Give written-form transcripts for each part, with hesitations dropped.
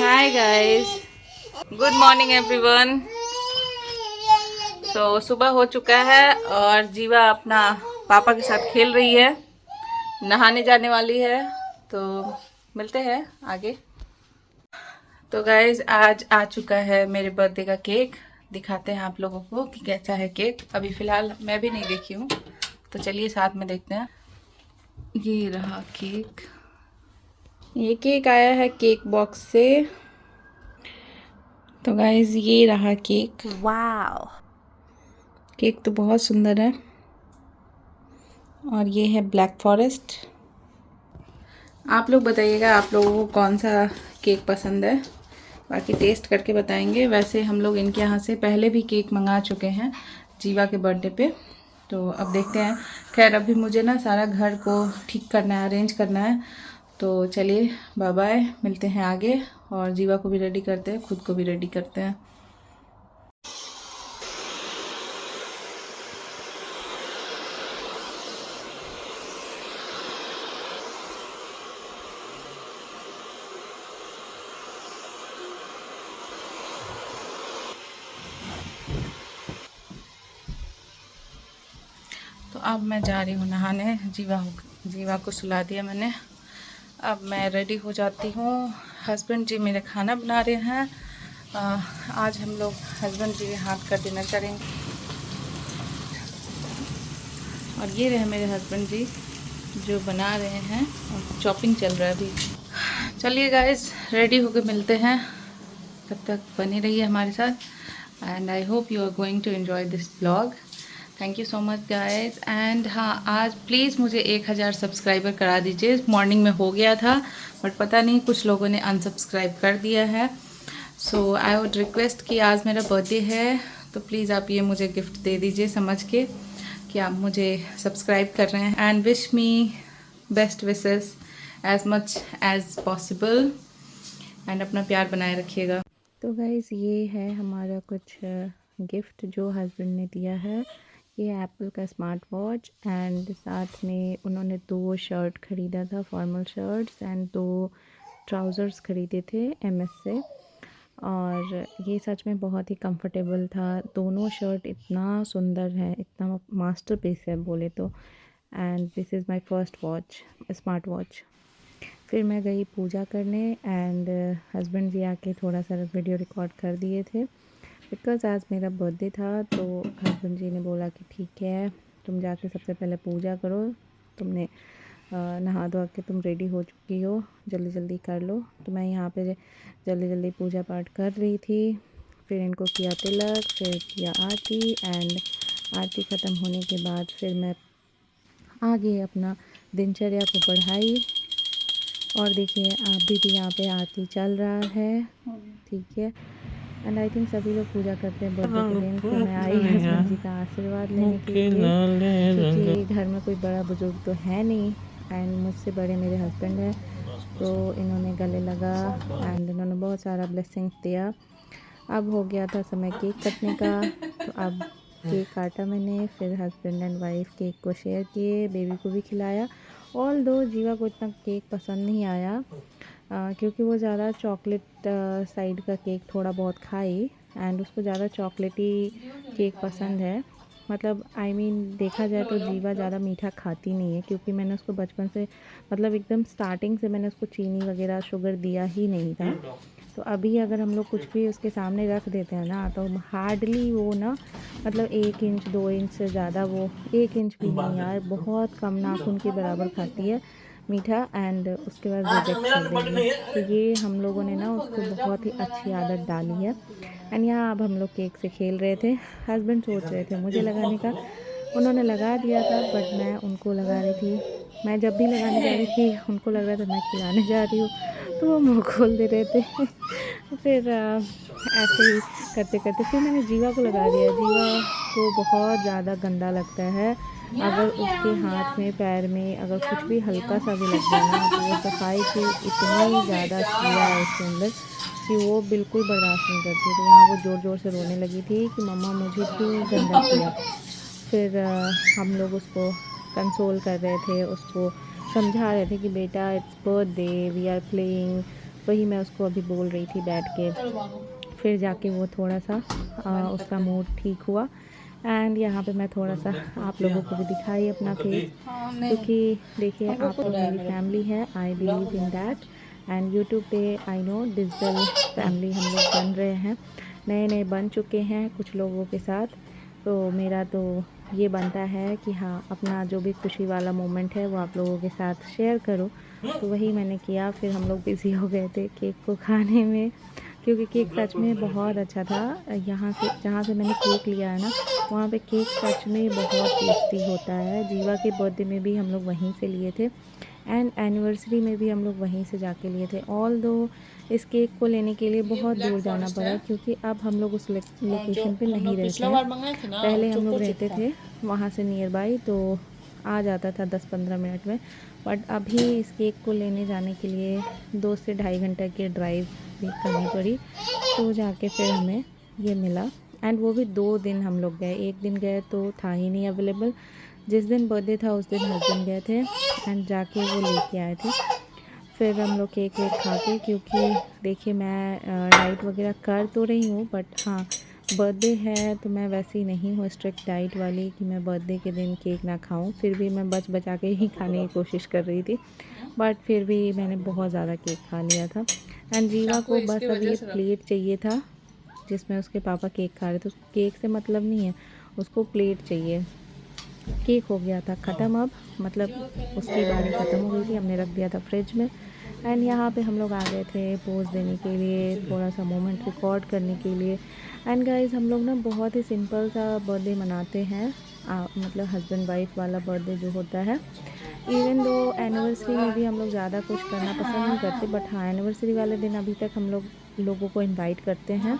Hi guys, good morning everyone. तो सुबह हो चुका है और जीवा अपना पापा के साथ खेल रही है, नहाने जाने वाली है। तो मिलते हैं आगे। तो गाइस आज आ चुका है मेरे बर्थडे का केक। दिखाते हैं आप लोगों को कि कैसा है केक। अभी फ़िलहाल मैं भी नहीं देखी हूँ, तो चलिए साथ में देखते हैं। ये रहा केक। ये केक आया है केक बॉक्स से। तो गाइज ये रहा केक। वाव, केक तो बहुत सुंदर है। और ये है ब्लैक फॉरेस्ट। आप लोग बताइएगा आप लोगों को कौन सा केक पसंद है, बाकी टेस्ट करके बताएंगे। वैसे हम लोग इनके यहाँ से पहले भी केक मंगा चुके हैं जीवा के बर्थडे पे। तो अब देखते हैं। खैर अभी मुझे ना सारा घर को ठीक करना है, अरेंज करना है। तो चलिए बाय बाय, मिलते हैं आगे। और जीवा को भी रेडी करते हैं, खुद को भी रेडी करते हैं। तो अब मैं जा रही हूँ नहाने। जीवा को सुला दिया मैंने। अब मैं रेडी हो जाती हूँ। हस्बैंड जी मेरे खाना बना रहे हैं। आज हम लोग हस्बैंड जी के हाथ का डिनर करेंगे। और ये रहे मेरे हस्बैंड जी जो बना रहे हैं, और चॉपिंग चल रहा है अभी। चलिए गाइस, रेडी होकर मिलते हैं। तब तक बनी रहिए हमारे साथ। And I hope you are going to enjoy this blog. Thank you so much guys. And हाँ, आज प्लीज़ मुझे 1000 सब्सक्राइबर करा दीजिए। मॉर्निंग में हो गया था बट पता नहीं कुछ लोगों ने अनसब्सक्राइब कर दिया है। सो आई वुड रिक्वेस्ट कि आज मेरा बर्थडे है, तो प्लीज़ आप ये मुझे गिफ्ट दे दीजिए समझ के कि आप मुझे सब्सक्राइब कर रहे हैं। And wish me best wishes as much as possible. And अपना प्यार बनाए रखिएगा। तो गाइज़ ये है हमारा कुछ गिफ्ट जो हस्बैंड ने दिया है। ये एप्पल का स्मार्ट वॉच, एंड साथ में उन्होंने 2 शर्ट ख़रीदा था, फॉर्मल शर्ट्स, एंड 2 ट्राउज़र्स ख़रीदे थे एमएस से। और ये सच में बहुत ही कंफर्टेबल था। दोनों शर्ट इतना सुंदर है, इतना मास्टरपीस है बोले तो। And this is my first watch, smart watch. फिर मैं गई पूजा करने, एंड हस्बैंड जी आके थोड़ा सा वीडियो रिकॉर्ड कर दिए थे बिकॉज़ आज मेरा बर्थडे था। तो हस्बैंड जी ने बोला कि ठीक है, तुम जाके सबसे पहले पूजा करो। तुमने नहा धो के तुम रेडी हो चुकी हो, जल्दी जल्दी कर लो। तो मैं यहाँ पे जल्दी जल्दी पूजा पाठ कर रही थी। फिर इनको किया तिलक, फिर किया आरती। एंड आरती ख़त्म होने के बाद फिर मैं आगे अपना दिनचर्या को बढ़ाई। और देखिए अभी भी यहाँ पे आरती चल रहा है, ठीक है। एंड आई थिंक सभी लोग पूजा करते हैं बर्थडे के दिन। फिर मैं आई हस्बैंड जी का आशीर्वाद लेने के लिए, क्योंकि घर में कोई बड़ा बुजुर्ग तो है नहीं, एंड मुझसे बड़े मेरे हस्बैंड हैं। तो इन्होंने गले लगा एंड इन्होंने बहुत सारा ब्लेसिंग्स दिया। अब हो गया था समय केक कटने का। तो अब केक काटा मैंने, फिर हस्बैंड एंड वाइफ केक को शेयर किए, बेबी को भी खिलाया। ऑल दो जीवा को इतना केक पसंद नहीं आया, क्योंकि वो ज़्यादा चॉकलेट साइड का केक थोड़ा बहुत खाई, एंड उसको ज़्यादा चॉकलेटी केक पसंद है। मतलब देखा जाए तो जीवा ज़्यादा मीठा खाती नहीं है, क्योंकि मैंने उसको बचपन से, मतलब एकदम स्टार्टिंग से मैंने उसको चीनी वगैरह शुगर दिया ही नहीं था। तो अभी अगर हम लोग कुछ भी उसके सामने रख देते हैं ना, तो हार्डली वो ना, मतलब 1 इंच 2 इंच से ज़्यादा, वो 1 इंच भी नहीं यार, बहुत कम नाखून के बराबर खाती है मीठा। एंड उसके बाद रिजेक्ट कर देगी। तो ये हम लोगों ने ना उसको बहुत ही अच्छी आदत डाली है। एंड यहाँ अब हम लोग केक से खेल रहे थे। हस्बैंड सोच रहे थे मुझे लगाने का, उन्होंने लगा दिया था बट मैं उनको लगा रही थी। मैं जब भी लगाने जा रही थी उनको लग रहा था मैं खिलाने जा रही हूँ, तो वो मुँह खोल दे रहे थे। फिर ऐसे ही करते करते फिर मैंने जीवा को लगा दिया। जीवा को बहुत ज़्यादा गंदा लगता है अगर उसके हाथ में पैर में अगर कुछ भी हल्का सा भी लग जाए ना, तो वो सफाई की इतनी ज़्यादा कीड़ा है उसके अंदर कि वो बिल्कुल बर्दाश्त नहीं करती। तो यहाँ वो ज़ोर ज़ोर से रोने लगी थी कि मम्मा मुझे क्यों गंदा किया। फिर हम लोग उसको कंसोल कर रहे थे, उसको समझा रहे थे कि बेटा it's birthday, we are playing, वही मैं उसको अभी बोल रही थी बैठ के। फिर जाके वो थोड़ा सा उसका मूड ठीक हुआ। एंड यहाँ पे मैं थोड़ा सा आप लोगों को भी दिखाई अपना फेस, क्योंकि देखिए आप लोग मेरी फैमिली है, I believe in that. And YouTube पे आई नो डिजिटल फैमिली हम लोग बन रहे हैं, नए नए बन चुके हैं कुछ लोगों के साथ। तो मेरा तो ये बनता है कि हाँ, अपना जो भी खुशी वाला मोमेंट है वो आप लोगों के साथ शेयर करो। तो वही मैंने किया। फिर हम लोग बिज़ी हो गए थे केक को खाने में, क्योंकि केक सच में बहुत अच्छा था। यहाँ से जहाँ से मैंने केक लिया है ना, वहाँ पे केक सच में बहुत टेस्टी होता है। जीवा के बर्थडे में भी हम लोग वहीं से लिए थे, एंड एनिवर्सरी में भी हम लोग वहीं से जाके लिए थे। ऑल दो इस केक को लेने के लिए बहुत दूर जाना पड़ा, क्योंकि अब हम लोग उस लोकेशन पे नहीं रहते हैं। पहले हम लोग रहते थे वहाँ से नियर बाई, तो आ जाता था 10-15 मिनट में। बट अभी इस केक को लेने जाने के लिए 2 से ढाई घंटे की ड्राइव भी करनी पड़ी, तो जाके फिर हमें ये मिला। एंड वो भी 2 दिन हम लोग गए, एक दिन गए तो था ही नहीं अवेलेबल। जिस दिन बर्थडे था उस दिन हस्बैंड गए थे एंड जाके वो लेके आए थे। फिर हम लोग केक वेक खा के, क्योंकि देखिए मैं डाइट वगैरह कर तो रही हूँ, बट हाँ, बर्थडे है तो मैं वैसी नहीं हूँ स्ट्रिक्ट डाइट वाली कि मैं बर्थडे के दिन केक ना खाऊं। फिर भी मैं बच बचा के ही खाने की कोशिश कर रही थी, बट फिर भी मैंने बहुत ज़्यादा केक खा लिया था। एंड जीवा को बस अब ये प्लेट चाहिए था जिसमें उसके पापा केक खा रहे थे। उसको केक से मतलब नहीं है, उसको प्लेट चाहिए। केक हो गया था ख़त्म, अब मतलब उसकी बारी ख़त्म हो गई थी, हमने रख दिया था फ्रिज में। एंड यहाँ पे हम लोग आ गए थे पोज देने के लिए, थोड़ा सा मोमेंट रिकॉर्ड करने के लिए। एंड गाइस हम लोग ना बहुत ही सिंपल सा बर्थडे मनाते हैं, मतलब हस्बैंड वाइफ वाला बर्थडे जो होता है। इवन दो एनिवर्सरी में भी हम लोग ज़्यादा कुछ करना पसंद नहीं करते, बट हाँ, एनिवर्सरी वाले दिन अभी तक हम लोगों को इनवाइट करते हैं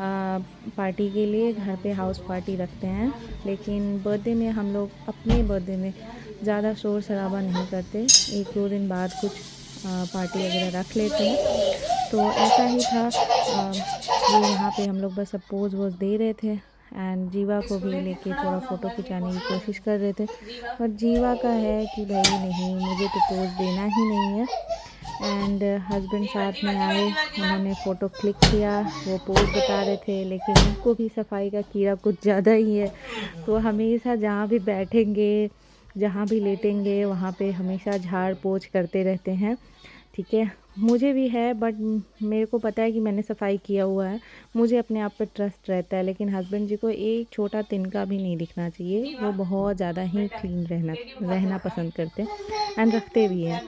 पार्टी के लिए, घर पे हाउस पार्टी रखते हैं। लेकिन बर्थडे में हम लोग अपने बर्थडे में ज़्यादा शोर शराबा नहीं करते, 1-2 दिन बाद कुछ पार्टी वगैरह रख लेते हैं। तो ऐसा ही था। ये यहाँ पे हम लोग बस अब पोज वोज दे रहे थे, एंड जीवा को भी लेके थोड़ा फ़ोटो खिंचाने की कोशिश कर रहे थे। पर जीवा का है कि भाई नहीं, मुझे तो पोज देना ही नहीं है। एंड हस्बैंड साथ में आए, उन्होंने फ़ोटो क्लिक किया, वो पोज बता रहे थे। लेकिन उनको भी सफाई का कीड़ा कुछ ज़्यादा ही है, तो हमेशा जहाँ भी बैठेंगे, जहाँ भी लेटेंगे, वहाँ पे हमेशा झाड़ पोंछ करते रहते हैं। ठीक है, मुझे भी है, बट मेरे को पता है कि मैंने सफाई किया हुआ है, मुझे अपने आप पे ट्रस्ट रहता है। लेकिन हस्बैंड जी को एक छोटा तिनका भी नहीं दिखना चाहिए, वो बहुत ज़्यादा ही क्लीन रहना पसंद करते हैं एंड रखते भी हैं।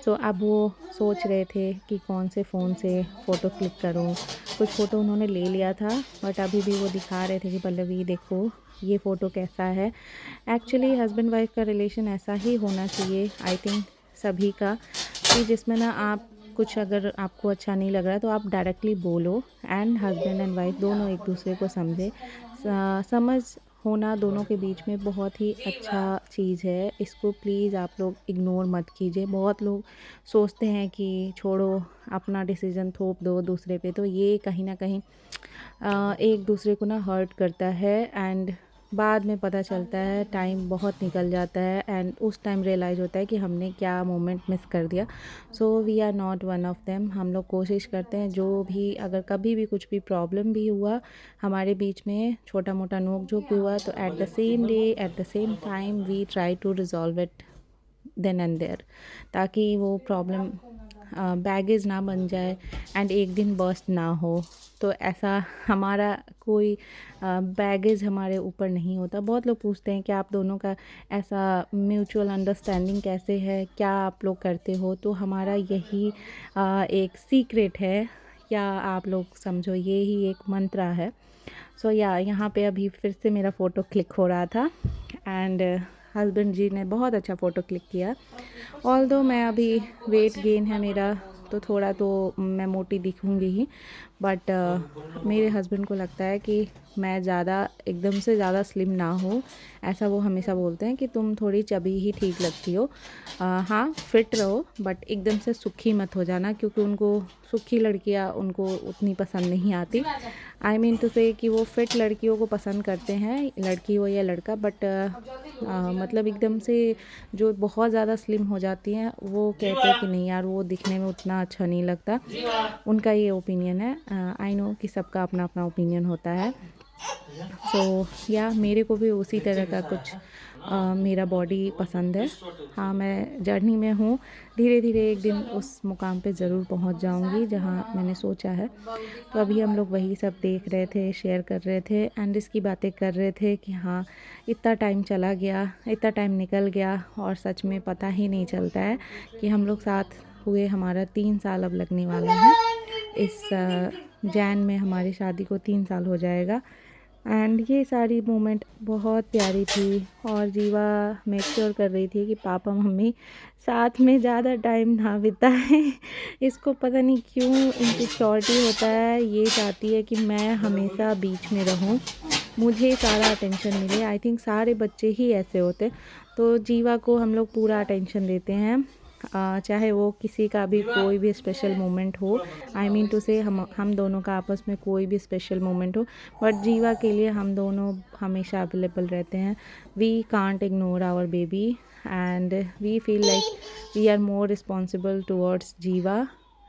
तो अब वो सोच रहे थे कि कौन से फ़ोन से फ़ोटो क्लिक करूं। कुछ फ़ोटो उन्होंने ले लिया था, बट अभी भी वो दिखा रहे थे कि पल्लवी देखो ये फ़ोटो कैसा है। एक्चुअली हस्बैंड वाइफ का रिलेशन ऐसा ही होना चाहिए, आई थिंक सभी का, कि जिसमें ना आप कुछ अगर आपको अच्छा नहीं लग रहा है तो आप डायरेक्टली बोलो, एंड हस्बैंड एंड वाइफ दोनों एक दूसरे को समझे। समझ होना दोनों के बीच में बहुत ही अच्छा चीज़ है, इसको प्लीज़ आप लोग इग्नोर मत कीजिए। बहुत लोग सोचते हैं कि छोड़ो, अपना डिसीज़न थोप दो दूसरे पे, तो ये कहीं ना कहीं एक दूसरे को ना हर्ट करता है। एंड बाद में पता चलता है, टाइम बहुत निकल जाता है, एंड उस टाइम रियलाइज़ होता है कि हमने क्या मोमेंट मिस कर दिया। So we are not one of them. हम लोग कोशिश करते हैं, जो भी अगर कभी भी कुछ भी प्रॉब्लम भी हुआ हमारे बीच में, छोटा मोटा नोक झोंक भी हुआ, तो at the same day at the same time we try to resolve it then and there, ताकि वो प्रॉब्लम बैगेज ना बन जाए एंड एक दिन बर्स्ट ना हो। तो ऐसा हमारा कोई बैगेज हमारे ऊपर नहीं होता। बहुत लोग पूछते हैं कि आप दोनों का ऐसा म्यूचुअल अंडरस्टैंडिंग कैसे है, क्या आप लोग करते हो। तो हमारा यही एक सीक्रेट है, या आप लोग समझो ये ही एक मंत्र है। सो या यहाँ पे अभी फिर से मेरा फ़ोटो क्लिक हो रहा था, एंड हस्बैंड जी ने बहुत अच्छा फ़ोटो क्लिक किया। ऑल्दो मैं अभी वेट गेन है मेरा, तो थोड़ा तो मैं मोटी दिखूँगी ही, बट मेरे हस्बैंड को लगता है कि मैं ज़्यादा एकदम से ज़्यादा स्लिम ना हो। ऐसा वो हमेशा बोलते हैं कि तुम थोड़ी चबी ही ठीक लगती हो। हाँ, फिट रहो, बट एकदम से सुखी मत हो जाना, क्योंकि उनको सुखी लड़कियां उनको उतनी पसंद नहीं आती। आई मीन टू से कि वो फिट लड़कियों को पसंद करते हैं, लड़की हो या लड़का, बट मतलब एकदम से जो बहुत ज़्यादा स्लिम हो जाती हैं, वो कहते हैं कि नहीं यार, वो दिखने में उतना उतना अच्छा नहीं लगता। उनका ये ओपिनियन है। आई नो कि सबका अपना अपना ओपिनियन होता है। सो या मेरे को भी उसी तरह का कुछ मेरा बॉडी पसंद है। हाँ, मैं जर्नी में हूँ, धीरे धीरे एक दिन उस मुकाम पे ज़रूर पहुँच जाऊँगी जहाँ मैंने सोचा है। तो अभी हम लोग वही सब देख रहे थे, शेयर कर रहे थे एंड इसकी बातें कर रहे थे कि हाँ, इतना टाइम चला गया, इतना टाइम निकल गया और सच में पता ही नहीं चलता है कि हम लोग साथ हुए हमारा 3 साल अब लगने वाला है। इस जैन में हमारी शादी को 3 साल हो जाएगा एंड ये सारी मोमेंट बहुत प्यारी थी। और जीवा मेक श्योर कर रही थी कि पापा मम्मी साथ में ज़्यादा टाइम ना बिताएं। इसको पता नहीं क्यों इनसिक्योरिटी होता है, ये चाहती है कि मैं हमेशा बीच में रहूं, मुझे सारा अटेंशन मिले। आई थिंक सारे बच्चे ही ऐसे होते। तो जीवा को हम लोग पूरा अटेंशन देते हैं, चाहे वो किसी का भी कोई भी स्पेशल मोमेंट हो। आई मीन टू से हम दोनों का आपस में कोई भी स्पेशल मोमेंट हो, बट जीवा के लिए हम दोनों हमेशा अवेलेबल रहते हैं। We can't ignore our baby and we feel like we are more responsible towards Jeeva.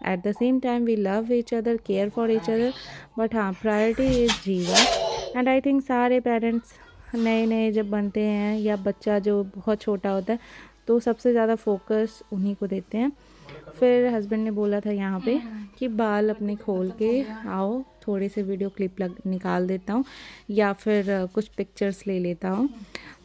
At the same time we love each other, care for each other, but हाँ, priority is Jeeva. And I think सारे parents नए नए जब बनते हैं या बच्चा जो बहुत छोटा होता है तो सबसे ज़्यादा फोकस उन्हीं को देते हैं। फिर हस्बैंड ने बोला था यहाँ पे कि बाल अपने खोल के आओ, थोड़े से वीडियो क्लिप निकाल देता हूँ या फिर कुछ पिक्चर्स ले लेता हूँ।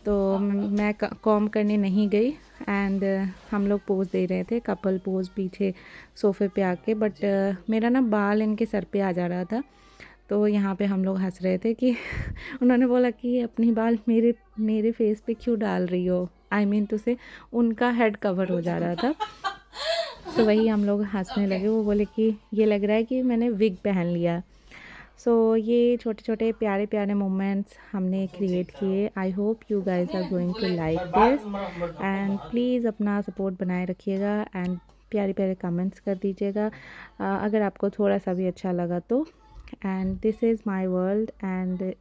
तो मैं कॉम करने नहीं गई एंड हम लोग पोज दे रहे थे, कपल पोज पीछे सोफ़े पे आके। बट मेरा ना बाल इनके सर पे आ जा रहा था, तो यहाँ पे हम लोग हंस रहे थे कि उन्होंने बोला कि अपनी बाल मेरे फेस पे क्यों डाल रही हो। आई मीन टू से उनका हेड कवर हो जा रहा था, तो वही हम लोग हंसने लगे। वो बोले कि ये लग रहा है कि मैंने विग पहन लिया। सो ये छोटे छोटे प्यारे प्यारे मोमेंट्स हमने क्रिएट किए। I hope you guys are going to like this and please अपना सपोर्ट बनाए रखिएगा एंड प्यारे प्यारे कमेंट्स कर दीजिएगा अगर आपको थोड़ा सा भी अच्छा लगा तो। And this is my world and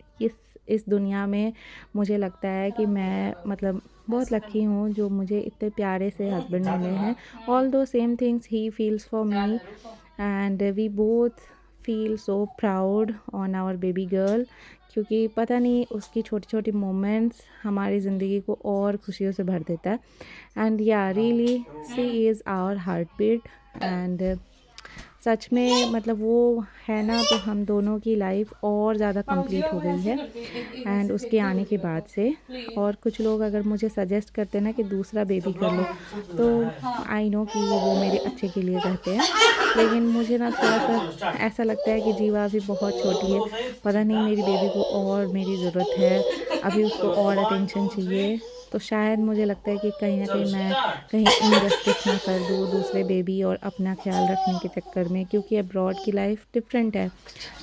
इस दुनिया में मुझे लगता है कि मैं मतलब बहुत लकी हूँ जो मुझे इतने प्यारे से हस्बैंड मिले हैं। Although same things he feels for me and we both feel so proud on our baby girl, क्योंकि पता नहीं उसकी छोटी छोटी मोमेंट्स हमारी ज़िंदगी को और खुशियों से भर देता है। And yeah really she is our heartbeat and सच में मतलब वो है ना, तो हम दोनों की लाइफ और ज़्यादा कंप्लीट हो गई है एंड उसके आने के बाद से। और कुछ लोग अगर मुझे सजेस्ट करते हैं ना कि दूसरा बेबी कर लो, तो आई नो कि वो मेरे अच्छे के लिए कहते हैं, लेकिन मुझे ना थोड़ा सा ऐसा लगता है कि जीवा अभी बहुत छोटी है, पता नहीं मेरी बेबी को और मेरी ज़रूरत है, अभी उसको और अटेंशन चाहिए। तो शायद मुझे लगता है कि कहीं ना कहीं मैं कहीं इनजस्टिस ना कर दूँ दूसरे बेबी और अपना ख्याल रखने के चक्कर में, क्योंकि अब्रॉड की लाइफ डिफरेंट है।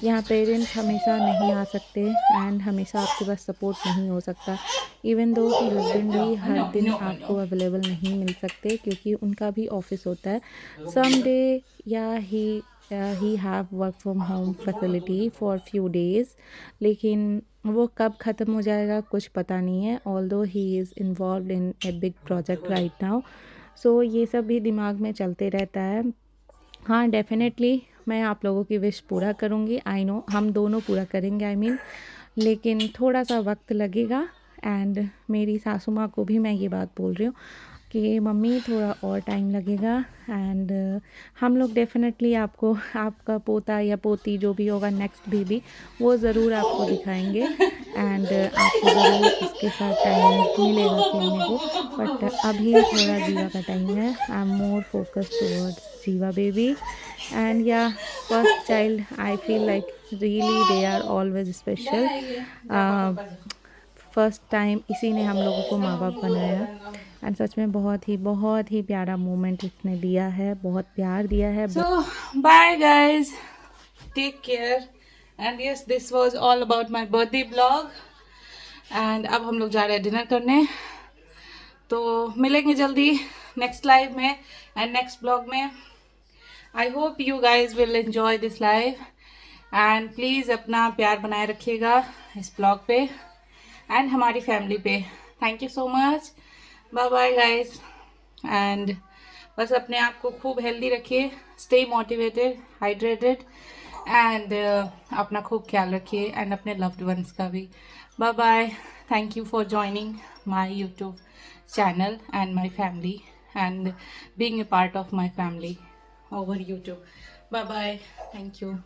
यहाँ पेरेंट्स हमेशा नहीं आ सकते एंड हमेशा आपके पास सपोर्ट नहीं हो सकता। इवन दो कि हस्बैंड भी हर दिन आपको अवेलेबल नहीं मिल सकते क्योंकि उनका भी ऑफिस होता है। सम डे या he have work from home facility for few days, लेकिन वो कब ख़त्म हो जाएगा कुछ पता नहीं है। Although he is involve in a big project right now. So ये सब भी दिमाग में चलते रहता है। हाँ, डेफिनेटली मैं आप लोगों की विश पूरा करूँगी। आई नो हम दोनों पूरा करेंगे, आई मीन, लेकिन थोड़ा सा वक्त लगेगा। एंड मेरी सासू माँ को भी मैं ये बात बोल रही हूँ कि मम्मी थोड़ा और टाइम लगेगा एंड हम लोग डेफिनेटली आपको आपका पोता या पोती जो भी होगा नेक्स्ट बेबी वो ज़रूर आपको दिखाएंगे एंड आपको ज़रूर उसके साथ टाइम मिलेगा खेलने को। बट अभी थोड़ा जीवा का टाइम है। I am more focused towards Jiva baby and yeah first child I feel like really they are always special. First time इसी ने हम लोगों को माँ बाप बनाया एंड सच में बहुत ही प्यारा मोमेंट इसने दिया है, बहुत प्यार दिया है। So bye guys, take care and yes this was all about my birthday blog and अब हम लोग जा रहे हैं डिनर करने। तो मिलेंगे जल्दी नेक्स्ट लाइव में एंड नेक्स्ट ब्लॉग में। आई hope you guys will enjoy this live and please अपना प्यार बनाए रखिएगा इस ब्लॉग पे एंड हमारी फैमिली पे। Thank you so much, bye bye guys and बस अपने आप को खूब हेल्दी रखिए, स्टे मोटिवेटेड, हाइड्रेटेड एंड अपना खूब ख्याल रखिए एंड अपने लव्ड वंस का भी। Bye bye, thank you for joining my YouTube channel and my family and being a part of my family over YouTube. Bye bye, thank you.